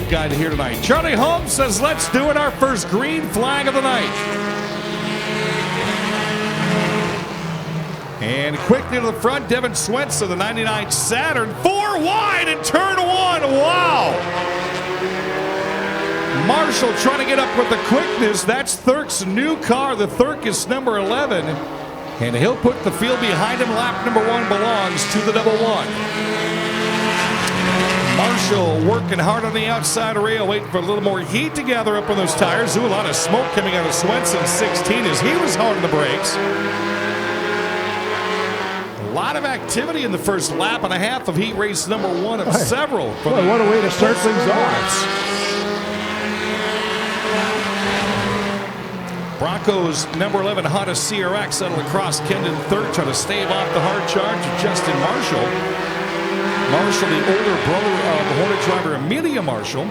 we've got here tonight. Charlie Holmes says, let's do it. Our first green flag of the night. And quickly to the front, Devin Swentz of the 99 Saturn. 4 wide in turn 1. Wow. Marshall trying to get up with the quickness. That's Thurk's new car. The Thurk is number 11. And he'll put the field behind him. Lap number 1 belongs to the double one. Marshall working hard on the outside rail, waiting for a little more heat to gather up on those tires. Ooh, a lot of smoke coming out of Swensson 16 as he was hard on the brakes. A lot of activity in the first lap and a half of heat race number 1 of several. Boy, what a way to start things off. Broncos number 11 Honda CRX out of lacrosse. Kendon Thurk trying to stave off the hard charge of Justin Marshall. Marshall, the older brother of Hornet driver Amelia Marshall,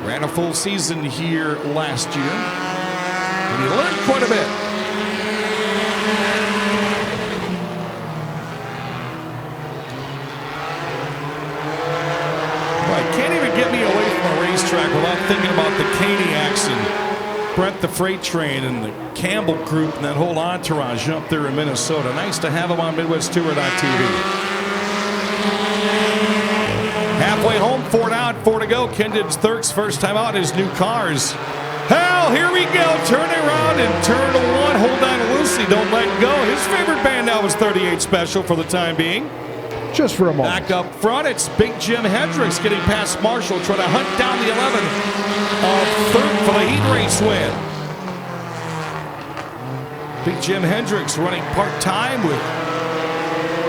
ran a full season here last year, and he learned quite a bit. Right, can't even get me away from a racetrack without thinking about the Caniacs and Brent the Freight Train and the Campbell Group and that whole entourage up there in Minnesota. Nice to have them on MidwestTour.tv. Halfway home, 4 down, 4 to go. Kendon Thurk's first time out in his new cars. Hell, here we go. Turning around in turn 1. Hold on loosely. Don't let go. His favorite band now is 38 Special for the time being. Just for a moment. Back up front, it's Big Jim Hendricks getting past Marshall, trying to hunt down the 11 of Thurk for the heat race win. Big Jim Hendricks running part-time with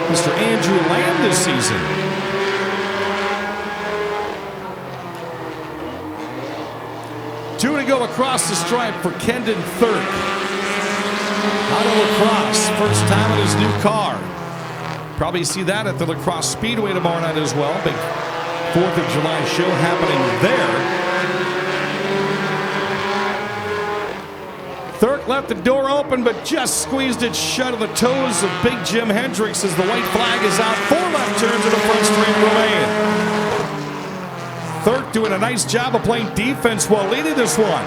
Mr. Andrew Lamb this season. Two to go across the stripe for Kendon Thurk. Out of lacrosse, first time in his new car. Probably see that at the Lacrosse Speedway tomorrow night as well. Big 4th of July show happening there. Thurk left the door open, but just squeezed it shut on the toes of Big Jim Hendricks as the white flag is out. 4 left turns in the front straight remain. Thurk doing a nice job of playing defense while leading this one.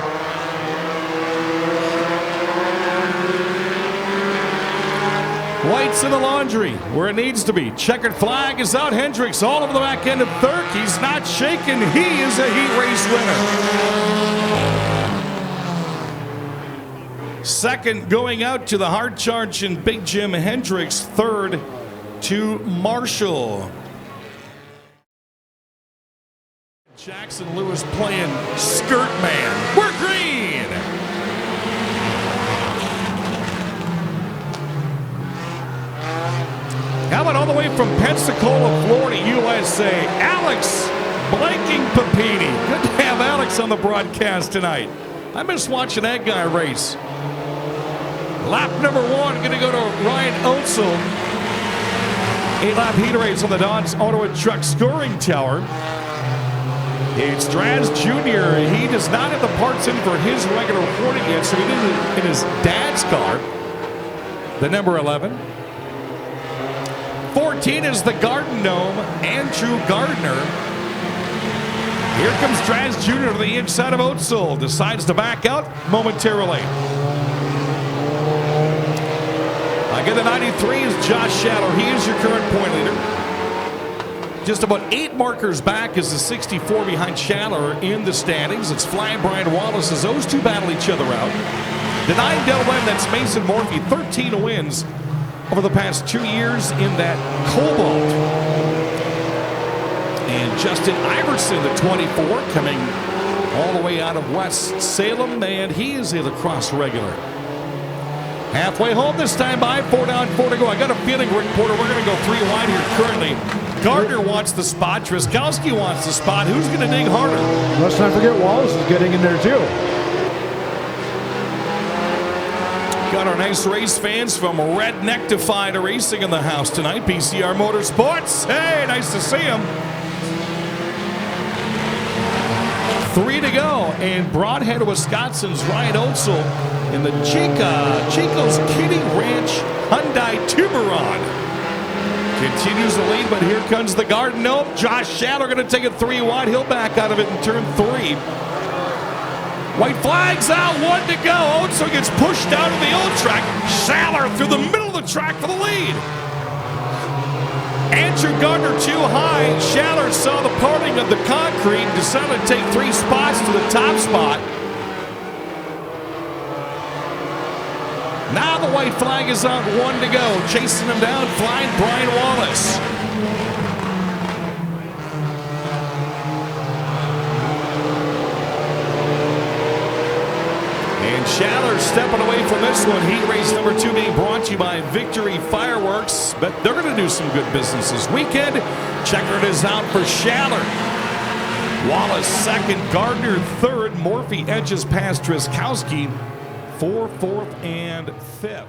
White's in the laundry where it needs to be. Checkered flag is out. Hendricks all over the back end of Thurk. He's not shaken. He is a heat race winner. Second going out to the hard charge in Big Jim Hendricks. Third to Marshall. Jackson Lewis playing Skirt Man. We're green. How about all the way from Pensacola, Florida, USA, Alex Blanking Papini. Good to have Alex on the broadcast tonight. I miss watching that guy race. Lap number 1 going to go to Ryan Oetzel. 8-lap heat race on the Don's Auto and Truck Scoring Tower. It's Draz Jr. He does not have the parts in for his regular Hornet yet, so he did it in his dad's car. The number 11. 14 is the Garden Gnome, Andrew Gardner. Here comes Draz Jr. to the inside of Oetzel. Decides to back out momentarily. Again, the 93 is Josh Shadow. He is your current point leader. Just about 8 markers back is the 64 behind Chandler in the standings. It's Fly Brian Wallace as those two battle each other out. The 9 Del Webb, that's Mason Morphy, 13 wins over the past 2 years in that Cobalt. And Justin Iverson, the 24, coming all the way out of West Salem, and he is a lacrosse regular. Halfway home this time by 4 down, 4 to go. I got a feeling, Rick Porter, we're going to go 3 wide here currently. Gardner wants the spot. Truskowski wants the spot. Who's going to dig harder? Let's not forget Wallace is getting in there too. Got our nice race fans from Redneck-Defied Racing in the house tonight. PCR Motorsports. Hey, nice to see them. 3 to go. And Broadhead, Wisconsin's Ryan Oetzel in the Chico's Kitty Ranch Hyundai Tiburon. Continues the lead, but here comes the guard. Nope. Josh Shaler going to take it 3 wide. He'll back out of it in turn 3. White flags out, 1 to go. Oatso gets pushed down to the old track. Shaler through the middle of the track for the lead. Andrew Gardner too high. Shaler saw the parting of the concrete, decided to take 3 spots to the top spot. Now the white flag is on, 1 to go. Chasing him down, flying Brian Wallace. And Shaler stepping away from this one. Heat race number 2 being brought to you by Victory Fireworks. But they're going to do some good business this weekend. Checkered is out for Shaler. Wallace second, Gardner third. Morphy edges past Driskowski for 4th and 5th.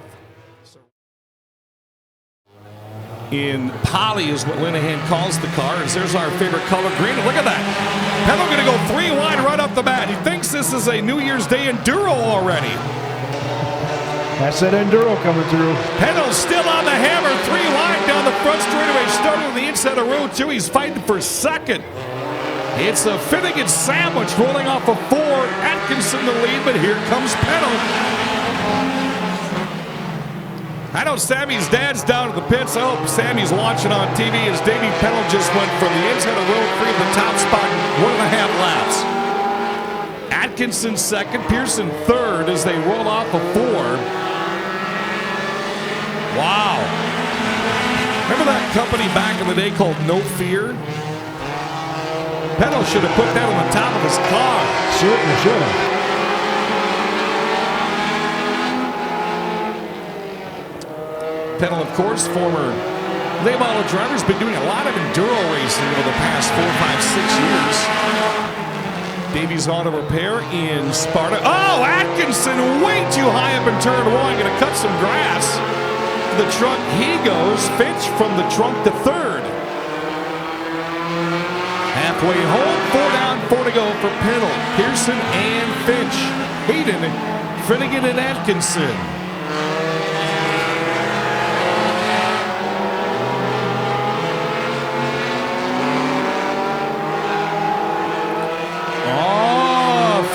In poly is what Linehan calls the car. As there's our favorite color, green. Look at that. Penno going to go 3 wide right off the bat. He thinks this is a New Year's Day Enduro already. That's that Enduro coming through. Penno still on the hammer. 3 wide down the front straightaway. Starting on the inside of row 2. He's fighting for second. It's a Finnegan sandwich rolling off of 4. Atkinson the lead, but here comes Penno. I know Sammy's dad's down at the pits. I hope Sammy's watching on TV as Davey Penno just went from the inside of row 3 to the top spot in 1.5 laps. Atkinson second, Pearson third as they roll off of 4. Wow. Remember that company back in the day called No Fear? Penno should have put that on the top of his car. Certainly should have. Penno, of course, former late model driver, has been doing a lot of enduro racing over the past 4, 5, 6 years. Davies auto repair in Sparta. Oh, Atkinson way too high up in turn 1. Going to cut some grass. The trunk, he goes. Finch from the trunk to 3rd. Halfway home, 4 down, 4 to go for Penno. Pearson and Finch. Hayden, Finnegan, and Atkinson.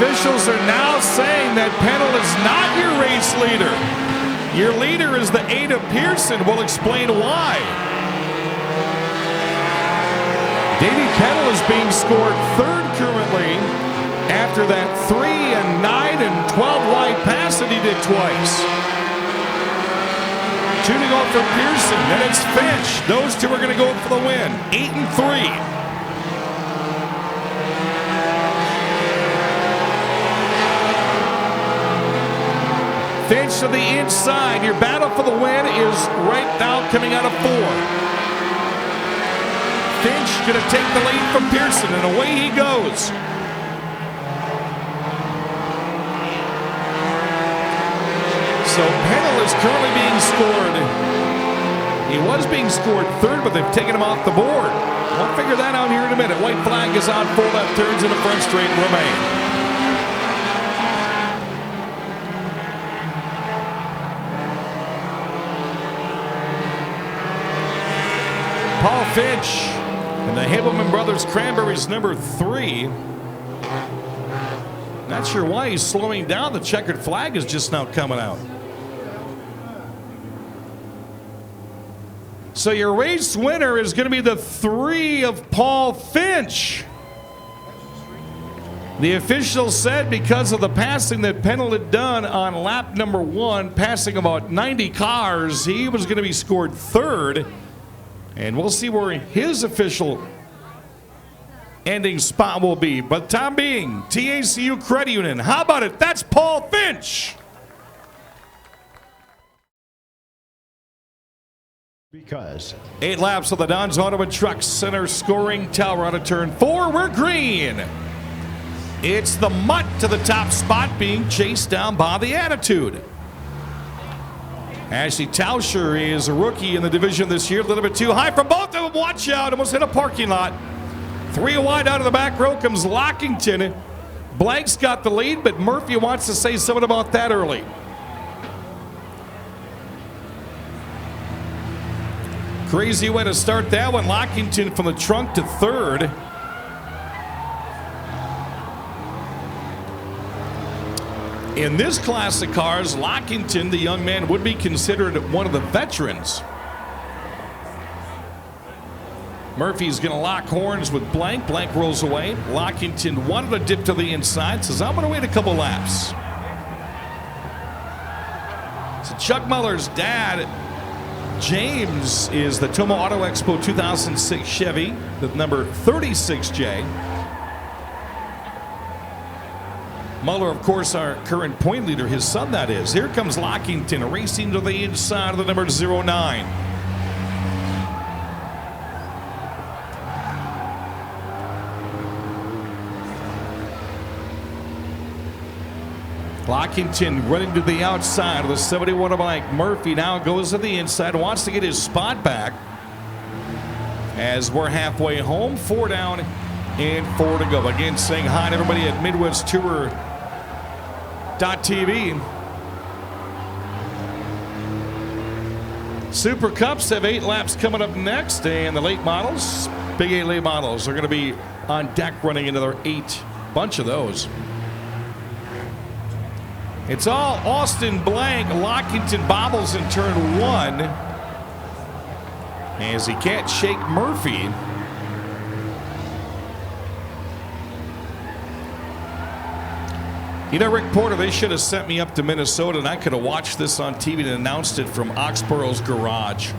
Officials are now saying that Penno is not your race leader. Your leader is the 8 of Pearson. We'll explain why. Davey Penno is being scored 3rd currently after that 3 and 9 and 12 wide pass that he did twice. 2 to go for Pearson. Then it's Finch. Those 2 are going to go for the win. 8 and 3. Finch to the inside. Your battle for the win is right now coming out of 4. Finch going to take the lead from Pearson, and away he goes. So Penno is currently being scored. He was being scored 3rd, but they've taken him off the board. We'll figure that out here in a minute. White flag is on, 4 left turns, and the front straight remain. Paul Finch and the Hableman Brothers Cranberries number 3. Not sure why he's slowing down. The checkered flag is just now coming out. So your race winner is going to be the 3 of Paul Finch. The official said because of the passing that Penno had done on lap number 1, passing about 90 cars, he was going to be scored 3rd. And we'll see where his official ending spot will be. But time being, TACU Credit Union. How about it? That's Paul Finch. Because 8 laps of the Don's Auto and Truck Center scoring tower on a turn 4. We're green. It's the Mutt to the top spot being chased down by the Attitude. Ashley Tauscher is a rookie in the division this year. A little bit too high for both of them. Watch out. Almost hit a parking lot. 3 wide out of the back row comes Lockington. Blank's got the lead, but Murphy wants to say something about that early. Crazy way to start that one. Lockington from the trunk to third. In this class of cars, Lockington, the young man, would be considered one of the veterans. Murphy's going to lock horns with Blank. Blank rolls away. Lockington wanted to dip to the inside. Says, I'm going to wait a couple laps. So Chuck Muller's dad, James, is the Tomah Auto Expo 2006 Chevy, the number 36J. Muller, of course, our current point leader, his son that is. Here comes Lockington racing to the inside of the number 09. Lockington running to the outside of the 71 of Mike. Murphy now goes to the inside, wants to get his spot back. As we're halfway home, 4 down and 4 to go. Again, saying hi to everybody at MidwestTour.tv. Super Cups have 8 laps coming up next, and the late models, Big 8 late models, are going to be on deck running another 8 bunch of those. It's all Austin Blank. Lockington bobbles in turn 1 as he can't shake Murphy. You know, Rick Porter, they should have sent me up to Minnesota and I could have watched this on TV and announced it from Oxborough's garage.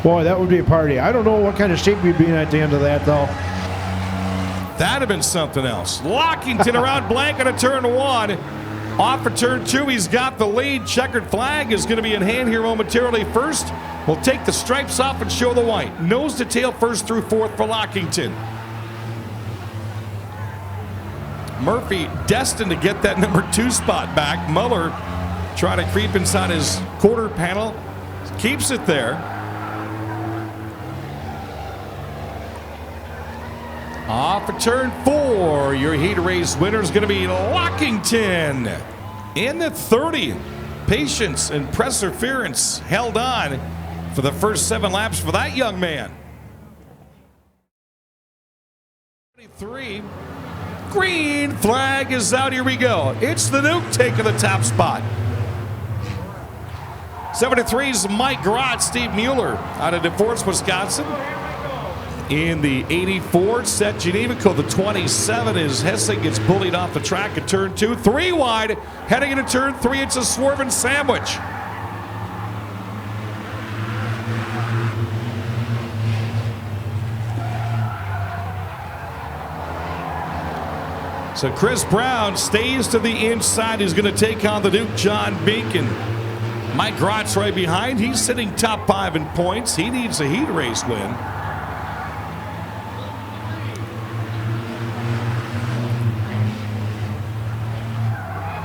Boy, that would be a party. I don't know what kind of shape we'd be in at the end of that, though. That'd have been something else. Lockington around Blank on a turn 1. Off for turn 2, he's got the lead. Checkered flag is going to be in hand here momentarily. First, we'll take the stripes off and show the white. Nose to tail first through 4th for Lockington. Murphy destined to get that number 2 spot back. Muller trying to creep inside his quarter panel. Keeps it there. Off for turn 4. Your heat race winner is going to be Lockington. In the 30. Patience and perseverance held on for the first 7 laps for that young man. 23. Green flag is out. Here we go. It's the Nuke taking the top spot. 73's Mike Grott, Steve Mueller out of DeForest, Wisconsin. In the 84, Seth Genevico, the 27, as Hessig gets bullied off the track at turn 2. 3 wide, heading into turn 3. It's a swerving sandwich. So Chris Brown stays to the inside. He's going to take on the Duke, John Beacon. Mike Grott's right behind. He's sitting top 5 in points. He needs a heat race win.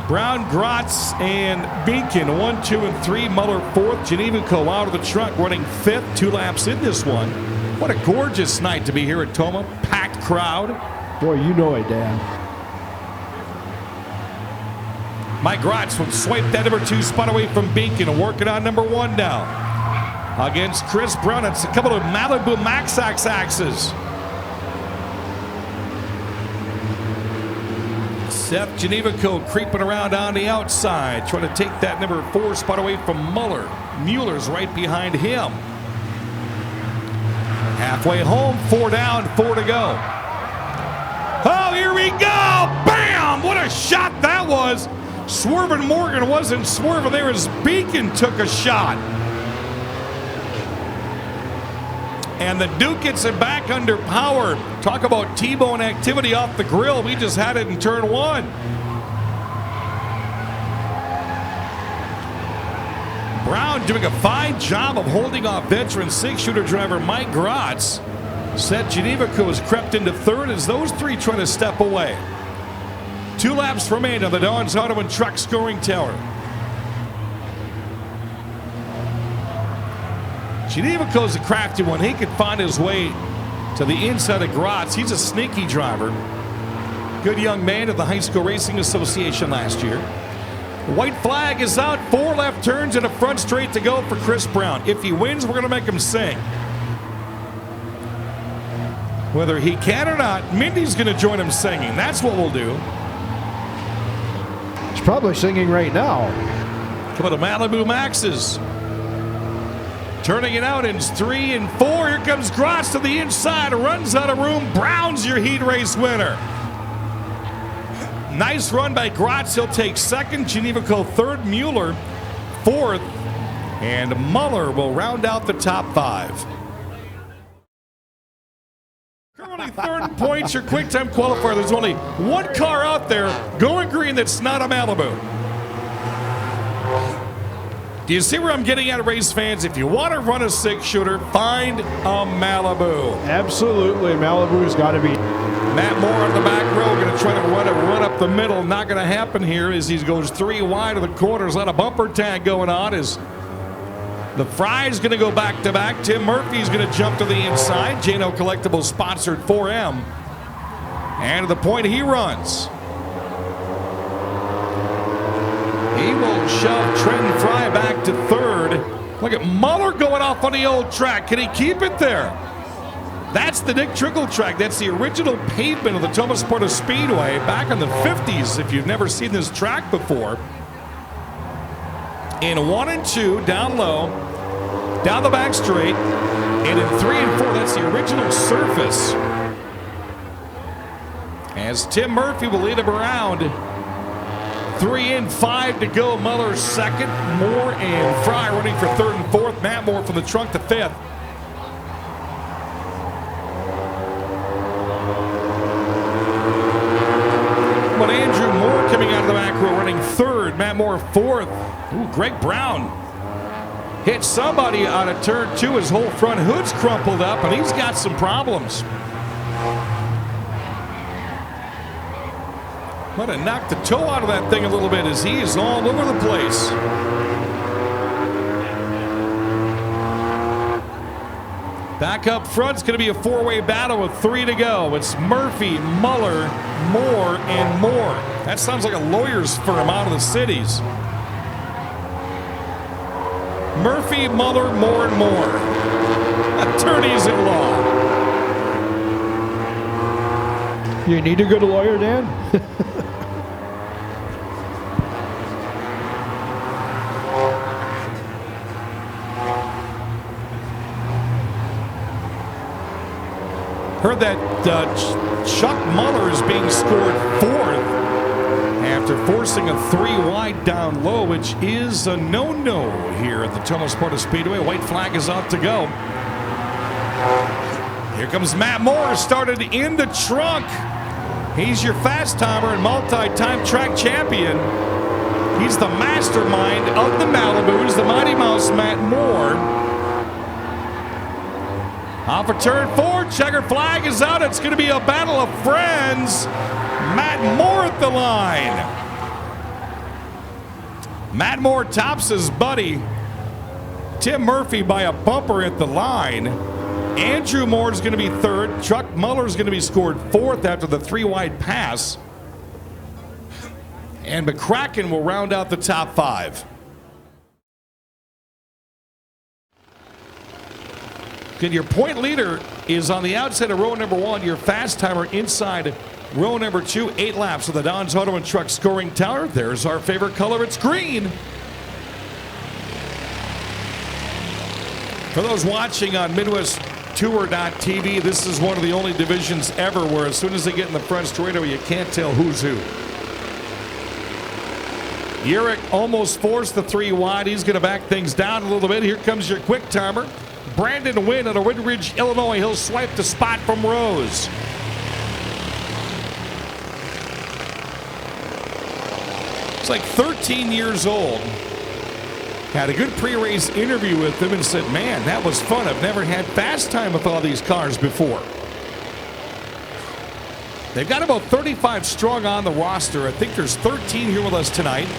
Brown, Grotz, and Beacon 1, 2, and 3. Muller 4th. Genevico out of the truck running 5th. 2 laps in this one. What a gorgeous night to be here at Tomah. Packed crowd. Boy, you know it, Dan. Mike Grotz would swipe that number 2 spot away from Beacon and working on number 1 now. Against Chris Brown, it's a couple of Malibu Maxax axes. Seth Genevico creeping around on the outside, trying to take that number 4 spot away from Muller. Mueller's right behind him. Halfway home, 4 down, 4 to go. Oh, here we go! Bam! What a shot that was! Swerving Morgan wasn't swerving there as Beacon took a shot. And the Duke gets it back under power. Talk about T-bone activity off the grill. We just had it in turn 1. Brown doing a fine job of holding off veteran 6-shooter driver Mike Grotz. Seth Genevico has crept into 3rd as those 3 trying to step away. 2 laps remain on the Dons Auto and Truck scoring tower. Genevico's a crafty one. He can find his way to the inside of Grotz. He's a sneaky driver. Good young man at the High School Racing Association last year. White flag is out. 4 left turns and a front straight to go for Chris Brown. If he wins, we're going to make him sing. Whether he can or not, Mindy's going to join him singing. That's what we'll do. He's probably singing right now. Come on to Malibu Max's. Turning it out in 3 and 4. Here comes Gratz to the inside. Runs out of room. Brown's your heat race winner. Nice run by Gratz. He'll take second. Geneva third. Mueller fourth. And Muller will round out the top 5. Currently third in points, your quick time qualifier. There's only one car out there going green that's not a Malibu. Do you see where I'm getting at, race fans? If you want to run a 6-shooter, find a Malibu. Absolutely. Malibu's got to be. Matt Moore on the back row going to try to run up the middle. Not going to happen here as he goes 3 wide of the corners. A lot of bumper tag going on as the Fry's going to go back-to-back. Tim Murphy's going to jump to the inside. Jano Collectibles sponsored 4M. And to the point he runs. He will shove Trenton Fry back to third. Look at Muller going off on the old track. Can he keep it there? That's the Dick Trickle track. That's the original pavement of the Tomah-Sparta Speedway back in the 50s, if you've never seen this track before. In 1 and 2, down low, down the back straight, and in 3 and 4, that's the original surface. As Tim Murphy will lead him around. 3 and 5 to go. Muller second. Moore and Fry running for third and fourth. Matt Moore from the trunk to fifth. But Andrew Moore coming out of the back row running third. Matt Moore fourth. Ooh, Greg Brown hit somebody on a turn 2. His whole front hood's crumpled up, and he's got some problems. Might have knocked the toe out of that thing a little bit as he is all over the place. Back up front's going to be a 4-way battle with 3 to go. It's Murphy, Muller, Moore, and Moore. That sounds like a lawyer's firm out of the cities. Murphy, Muller, Moore, and Moore. Attorneys at law. You need a good lawyer, Dan? Heard that Chuck Muller is being scored 4th after forcing a 3 wide down low, which is a no-no here at the Tomah-Sparta Speedway. White flag is out to go. Here comes Matt Moore, started in the trunk. He's your fast timer and multi-time track champion. He's the mastermind of the Malibus, the Mighty Mouse Matt Moore. Off of turn 4, checker flag is out. It's going to be a battle of friends. Matt Moore at the line. Matt Moore tops his buddy Tim Murphy by a bumper at the line. Andrew Moore is going to be third. Chuck Muller is going to be scored 4th after the 3 wide pass. And McCracken will round out the top 5. Good, your point leader is on the outside of row number 1. Your fast timer inside row number 2. 8 laps of the Don's Auto and Truck scoring tower. There's our favorite color. It's green. For those watching on MidwestTour.tv, this is one of the only divisions ever where as soon as they get in the front straightaway, you can't tell who's who. Urich almost forced the 3 wide. He's going to back things down a little bit. Here comes your quick timer. Brandon Wynn out of Woodridge, Illinois. He'll swipe the spot from Rose. He's like 13 years old. Had a good pre-race interview with him and said, man, that was fun. I've never had fast time with all these cars before. They've got about 35 strong on the roster. I think there's 13 here with us tonight.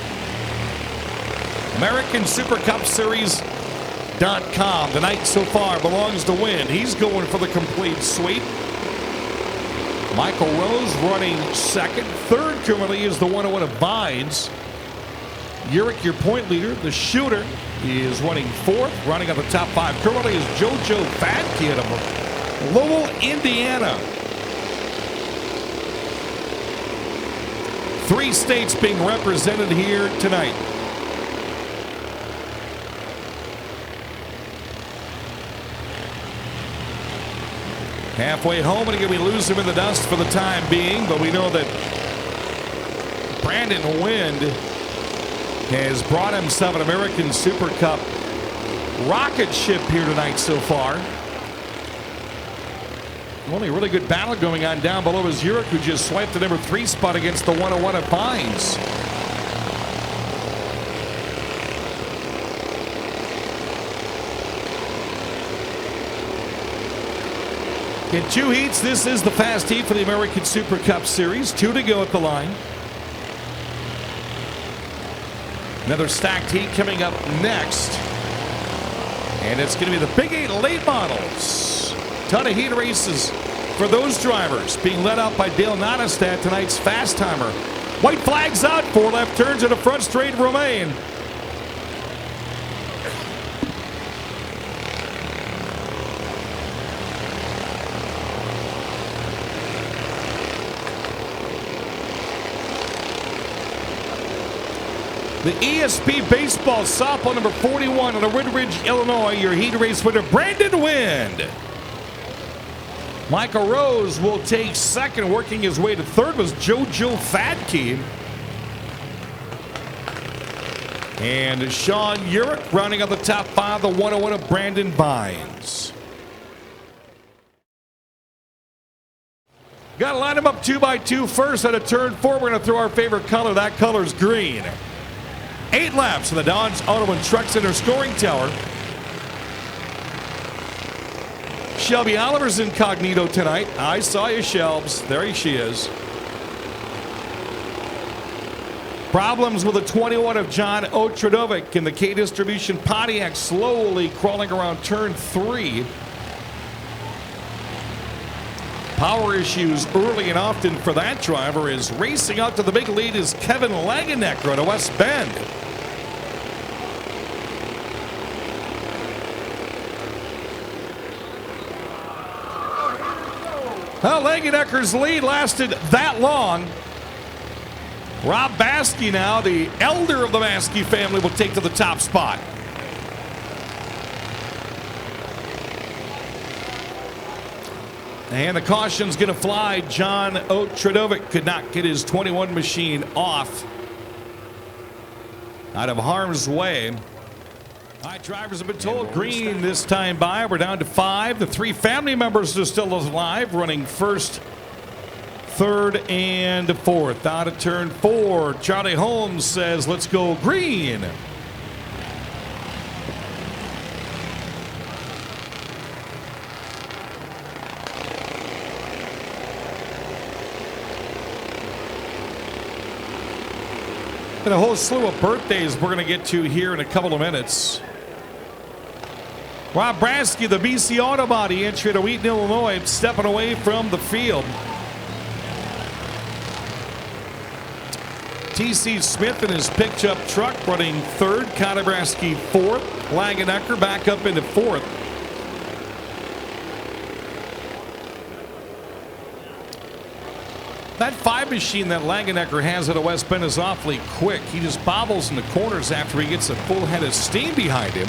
American Supercup Series.com. The night so far belongs to Wynn. He's going for the complete sweep. Michael Rose running second. Third currently is the 101 of Vines. Urich, your point leader, the shooter, is running 4th. Running on the top 5 currently is JoJo Fatke out of Lowell, Indiana. 3 states being represented here tonight. Halfway home, and again, we lose him in the dust for the time being, but we know that Brandon Wind has brought himself an American Super Cup rocket ship here tonight so far. Only a really good battle going on down below is Urich, who just swiped the number 3 spot against the 101 at Pines. In 2 heats, this is the fast heat for the American Super Cup Series. 2 to go at the line. Another stacked heat coming up next. And it's going to be the Big 8 late models. Ton of heat races for those drivers, being led out by Dale Nottestad, tonight's fast timer. White flags out, 4 left turns and a front straight remain. The ESP Baseball Softball number 41 out of Woodridge, Illinois, your heat race winner, Brandon Wind. Michael Rose will take second. Working his way to third was JoJo Fadke. And Sean Urich rounding out the top 5, the 101 of Brandon Vines. Got to line them up 2x2 first out of turn 4. We're going to throw our favorite color. That color's green. 8 laps in the Dodge Auto and Truck Center scoring tower. Shelby Oliver's incognito tonight. I saw you, Shelbs. There she is. Problems with the 21 of John Otradovic in the K-Distribution Pontiac, slowly crawling around turn 3. Power issues early and often for that driver. Is racing out to the big lead is Kevin Langenecker to West Bend. Well, Langenecker's lead lasted that long. Rob Baskey now, the elder of the Baskey family, will take to the top spot. And the caution's going to fly. John Otradovic could not get his 21 machine off. Out of harm's way. All right, drivers have been told green this time by. We're down to 5. The 3 family members are still alive, running first, third, and fourth. Out of turn 4, Charlie Holmes says, let's go green. And a whole slew of birthdays we're going to get to here in a couple of minutes. Rob Bransky, the BC Auto Body entry to Wheaton, Illinois, stepping away from the field. T.C. Smith in his pickup truck running third. Connor Bransky fourth. Langenecker back up into fourth. That 5 machine that Langenecker has at a West Bend is awfully quick. He just bobbles in the corners after he gets a full head of steam behind him.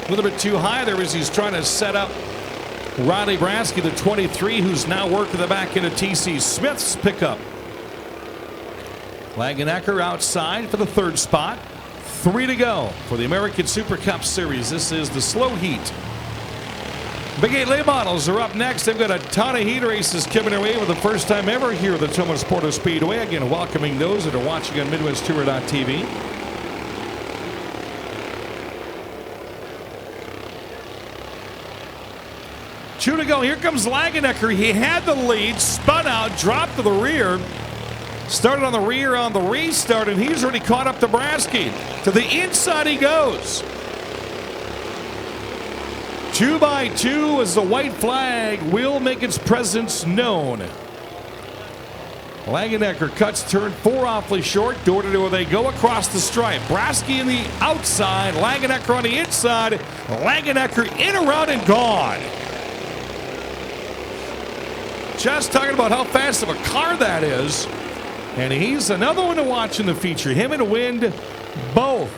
A little bit too high there as he's trying to set up Riley Bransky, the 23, who's now working the back into T.C. Smith's pickup. Langenecker outside for the 3rd spot. 3 to go for the American Super Cup Series. This is the slow heat. Big 8 late models are up next. They've got a ton of heat races coming their way for the first time ever here at the Tomah-Sparta Speedway. Again, welcoming those that are watching on MidwestTour.tv. Two to go. Here comes Langenecker. He had the lead, spun out, dropped to the rear, started on the rear on the restart, and he's already caught up to Bransky. To the inside he goes. 2x2 as the white flag will make its presence known. Langenecker cuts turn 4 awfully short. Door to door they go across the stripe. Brasky in the outside. Langenecker on the inside. Langenecker in, around, and gone. Just talking about how fast of a car that is. And he's another one to watch in the feature. Him and Wind both.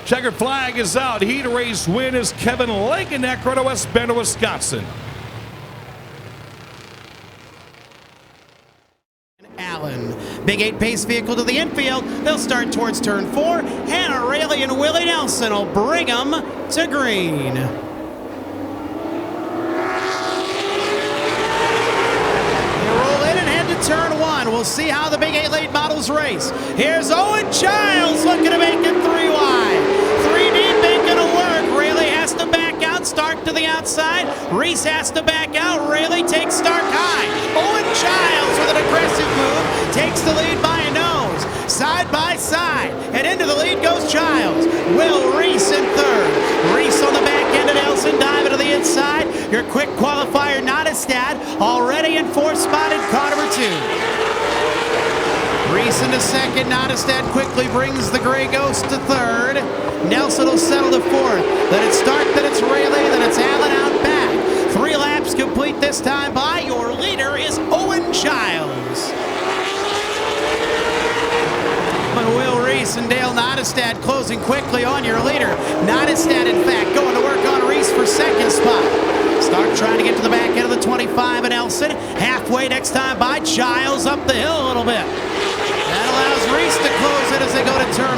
Checkered flag is out. Heat race win is Kevin Langenecker out of West Bend, Wisconsin. Allen. Big 8 pace vehicle to the infield. They'll start towards turn 4. Hannah Rayleigh and Willie Nelson will bring them to green. Turn 1. We'll see how the big 8 late models race. Here's Owen Childs looking to make it 3 wide. 3 deep ain't gonna work. Rayleigh has to back out. Stark to the outside. Reese has to back out. Rayleigh takes Stark high. Owen Childs with an aggressive move takes the lead by a nose. Side by side. And into the lead goes Childs. Will Reese in third. Reese on the back end of Nelson diving to the inside. Your quick qualifier Nottestad already in 4th spot in car number 2. Reese into second. Nottestad quickly brings the Gray Ghost to third. Nelson will settle to 4th. Then it's Stark, then it's Rayleigh, then it's Allen out back. 3 laps complete this time by. Your leader is Owen Childs. But Will Reese and Dale Nottestad closing quickly on your leader. Nottestad, in fact, going to work on Reese for 2nd spot. Stark trying to get to the back end of the 25 at Nelson. Halfway next time by. Childs up the hill a little bit. That allows Reese to close it as they go to turn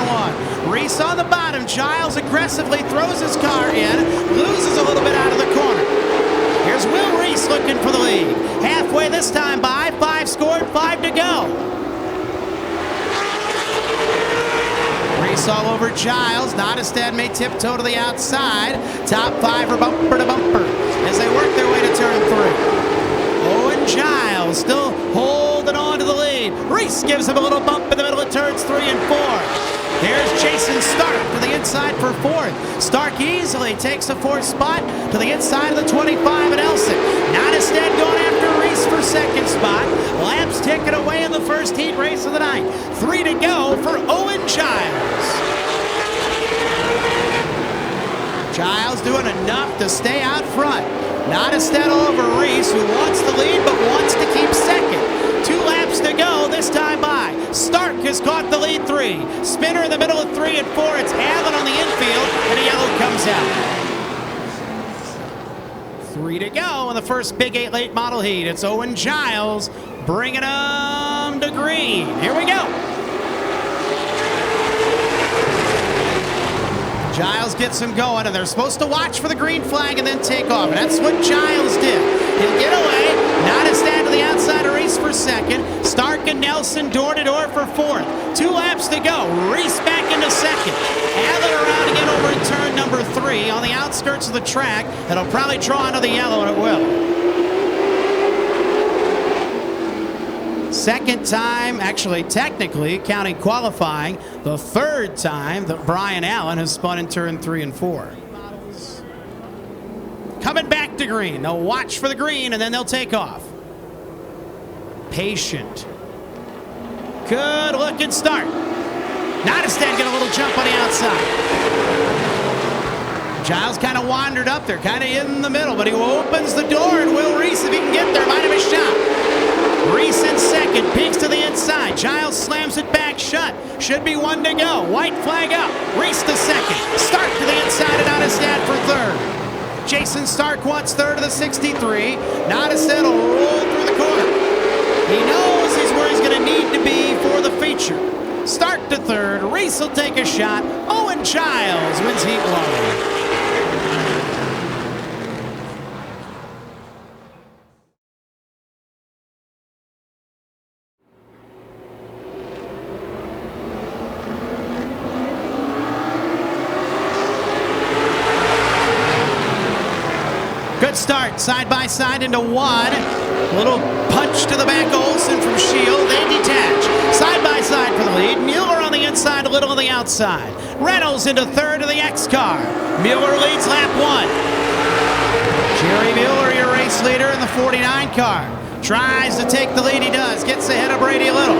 1. Reese on the bottom. Childs aggressively throws his car in. Loses a little bit out of the corner. Here's Will Reese looking for the lead. Halfway this time by. 5 scored, 5 to go. Reese all over Childs. Nottestad may tiptoe to the outside. Top 5 are bumper to bumper as they work their way to turn 3. Owen Childs still holding on to the lead. Reese gives him a little bump in the middle of turns 3 and 4. Here's Jason Stark to the inside for 4th. Stark easily takes the 4th spot to the inside of the 25 at Elson. Nottestad going after Reese for 2nd spot. Laps ticking away in the first heat race of the night. 3 to go for Owen Childs. Childs doing enough to stay out front. Nottestad over Reese, who wants the lead but wants to keep 2nd. 2 laps to go, this time by. Stark has caught the lead 3. Spinner in the middle of 3 and 4. It's Allen on the infield, and a yellow comes out. 3 to go in the first big 8 late model heat. It's Owen Childs bringing them to green. Here we go. Giles gets him going, and they're supposed to watch for the green flag and then take off. And that's what Giles did. He'll get away. Nottestad to the outside of Reese for 2nd. Stark and Nelson door to door for 4th. 2 laps to go. Reese back into 2nd. Allen around again over in turn number 3 on the outskirts of the track. That'll probably draw into the yellow, and it will. 2nd time, actually technically counting qualifying, the 3rd time that Brian Allen has spun in turn 3 and 4. Coming back to green. They'll watch for the green and then they'll take off. Patient. Good looking start. Nottestad get a little jump on the outside. Giles kind of wandered up there, kind of in the middle, but he opens the door, and Will Reese, if he can get there, might have a shot. Reese in 2nd, peeks to the inside. Giles slams it back shut. Should be 1 to go. White flag up. Reese to 2nd. Stark to the inside, and Nottestad for 3rd. Jason Stark wants 3rd of the 63. Nottestad will roll through the corner. He knows he's where he's going to need to be for the feature. Stark to 3rd. Reese will take a shot. Owen Childs wins heat 1. Good start, side by side into 1. Little punch to the back, Olsen from Shield. They detach. Side by side for the lead. Mueller on the inside, a little on the outside. Reynolds into 3rd of the X car. Mueller leads lap 1. Jerry Mueller, your race leader in the 49 car. Tries to take the lead, he does. Gets ahead of Brady Little.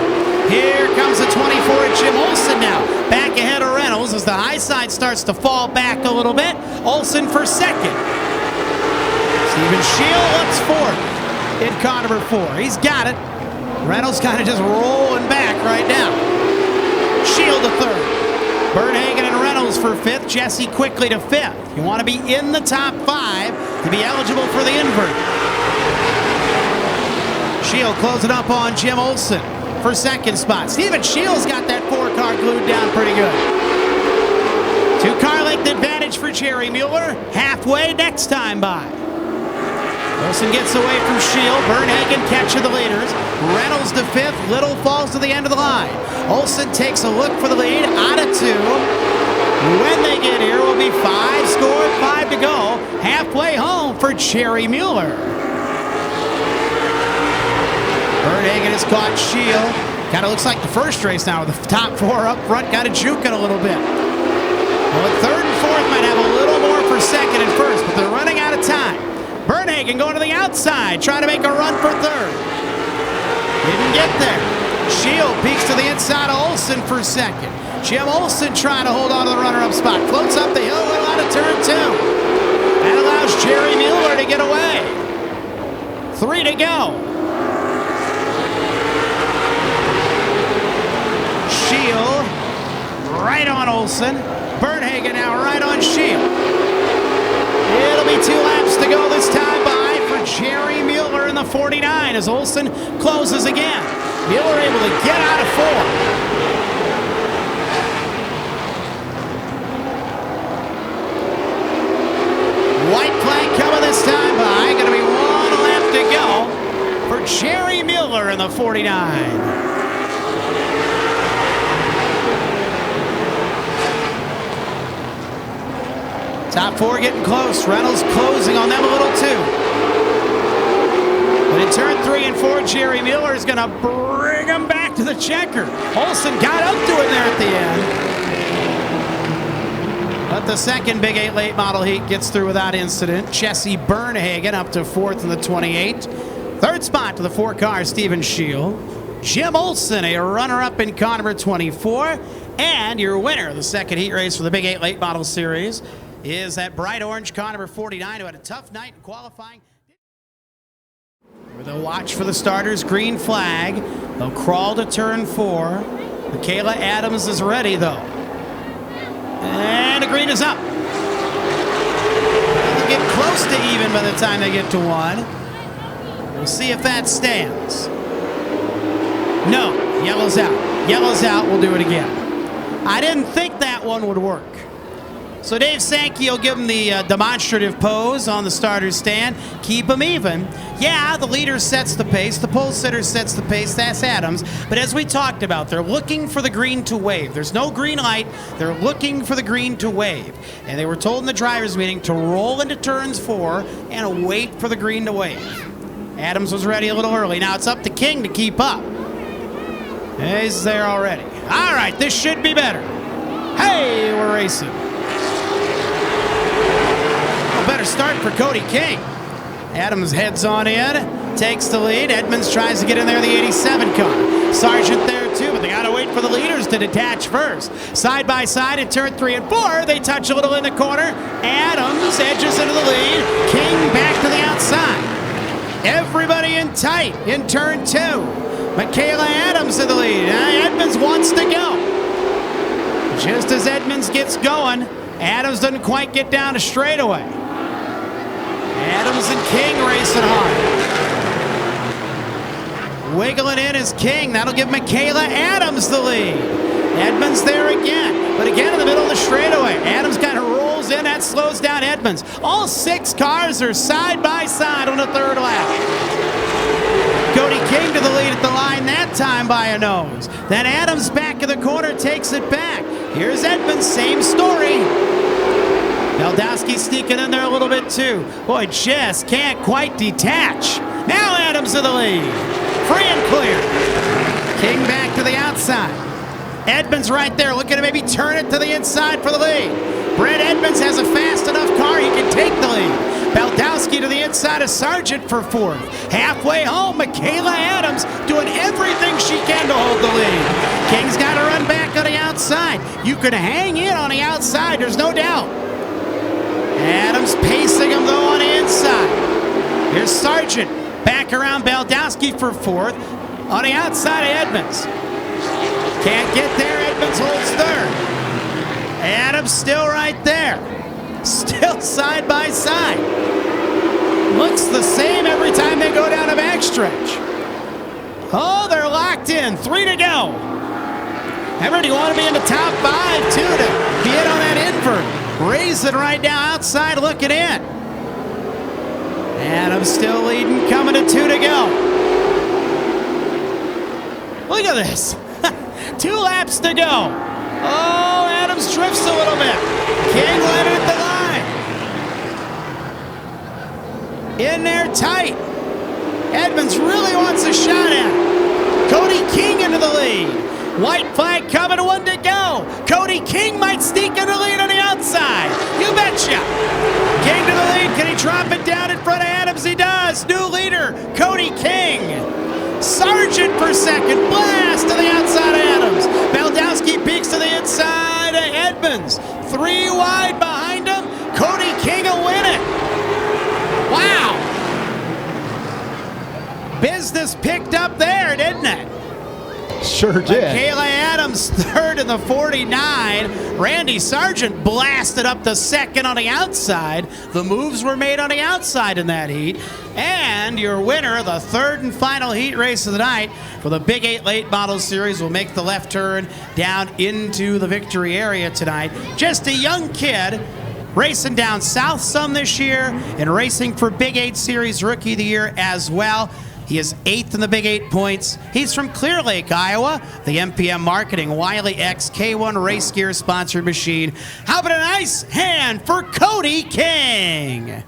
Here comes the 24, Jim Olson now. Back ahead of Reynolds as the high side starts to fall back a little bit. Olson for second. Steven Shield looks fourth in car number 4. He's got it. Reynolds kind of just rolling back right now. Shield to third. Bernhagen and Reynolds for 5th. Jesse quickly to 5th. You want to be in the top 5 to be eligible for the invert. Shield closing up on Jim Olson for second spot. Steven Shield's got that 4-car glued down pretty good. 2-car length advantage for Jerry Mueller. Halfway next time by. Olson gets away from Shield. Bernhagen catching the leaders. Reynolds to 5th. Little falls to the end of the line. Olson takes a look for the lead. Out of 2. When they get here, will be 5 scored, 5 to go. Halfway home for Jerry Mueller. Bernhagen has caught Shield. Kind of looks like the first race now with the top 4 up front. Got to juke it a little bit. Well, 3rd and 4th might have a little more for 2nd and 1st, but they're running out of time. Bernhagen going to the outside, trying to make a run for 3rd. Didn't get there. Shield peeks to the inside of Olson for 2nd. Jim Olson trying to hold on to the runner-up spot. Floats up the hill, a little out of turn 2. That allows Jerry Mueller to get away. 3 to go. Shield right on Olson. Bernhagen now right on Shield. It'll be 2 laps to go this time by for Jerry Mueller in the 49 as Olson closes again. Mueller able to get out of 4. White flag coming this time by. Going to be 1 lap to go for Jerry Mueller in the 49. Top 4 getting close. Reynolds closing on them a little too. But in turn 3 and 4, Jerry Mueller is going to bring them back to the checker. Olson got up to it there at the end. But the second Big 8 late model heat gets through without incident. Jesse Bernhagen up to 4th in the 28. 3rd spot to the 4-car Steven Shield. Jim Olson, a runner-up in car number 24. And your winner of the second heat race for the Big 8 late model series is that bright orange car number 49 who had a tough night in qualifying. They'll watch for the starters, green flag. They'll crawl to turn 4. Michaela Adams is ready though. And the green is up. They'll get close to even by the time they get to 1. We'll see if that stands. No, yellow's out. Yellow's out, we'll do it again. I didn't think that one would work. So Dave Sankey will give him the demonstrative pose on the starter's stand. Keep them even. Yeah, the leader sets the pace. The pole sitter sets the pace. That's Adams. But as we talked about, they're looking for the green to wave. There's no green light. They're looking for the green to wave. And they were told in the driver's meeting to roll into turns 4 and wait for the green to wave. Adams was ready a little early. Now it's up to King to keep up. He's there already. All right, this should be better. Hey, we're racing. Better start for Cody King. Adams heads on in, takes the lead. Edmonds tries to get in there, the 87 car. Sargent there too, but they got to wait for the leaders to detach first. Side by side at turn 3 and 4, they touch a little in the corner. Adams edges into the lead. King back to the outside. Everybody in tight in turn 2. Michaela Adams in the lead. Edmonds wants to go. Just as Edmonds gets going, Adams doesn't quite get down to straightaway. Adams and King racing hard. Wiggling in is King. That'll give Michaela Adams the lead. Edmonds there again, but again in the middle of the straightaway. Adams kind of rolls in. That slows down Edmonds. All 6 cars are side by side on the 3rd lap. Cody King to the lead at the line that time by a nose. Then Adams back in the corner takes it back. Here's Edmonds, same story. Meldowski sneaking in there a little bit too. Boy, just can't quite detach. Now Adams in the lead. Free and clear. King back to the outside. Edmonds right there looking to maybe turn it to the inside for the lead. Brett Edmonds has a fast enough car, he can take the lead. Baldowski to the inside of Sargent for fourth. Halfway home, Michaela Adams doing everything she can to hold the lead. King's got to run back on the outside. You can hang in on the outside, there's no doubt. Adams pacing him though on the inside. Here's Sargent back around Baldowski for fourth. On the outside of Edmonds. Can't get there, Edmonds holds third. Adams still right there. Still side by side. Looks the same every time they go down a backstretch. Oh, they're locked in. 3 to go. Everybody want to be in the top 5 too to be in on that invert. Racing right now outside looking in. Adams still leading, coming to 2 to go. Look at this. 2 laps to go. Oh, Adams drifts a little bit. King led it at the line. In there tight. Edmonds really wants a shot at it. Cody King into the lead. White flag coming, 1 to go. Cody King might sneak in the lead on the outside. You betcha. King to the lead. Can he drop it down in front of Adams? He does. New leader, Cody King. Sargent for second. Blast to the outside of Adams. Baldowski peeks to the inside of Edmonds. 3 wide behind him. Cody King will win it. Wow. Business picked up there, didn't it? Sure did. Michaela Adams third in the 49. Randy Sargent blasted up the second on the outside. The moves were made on the outside in that heat. And your winner, the third and final heat race of the night for the Big 8 Late Model Series, will make the left turn down into the victory area tonight. Just a young kid racing down south some this year and racing for Big 8 Series Rookie of the Year as well. He is 8th in the Big 8 points. He's from Clear Lake, Iowa. The MPM Marketing Wiley X K1 Race Gear sponsored machine. How about a nice hand for Cody King?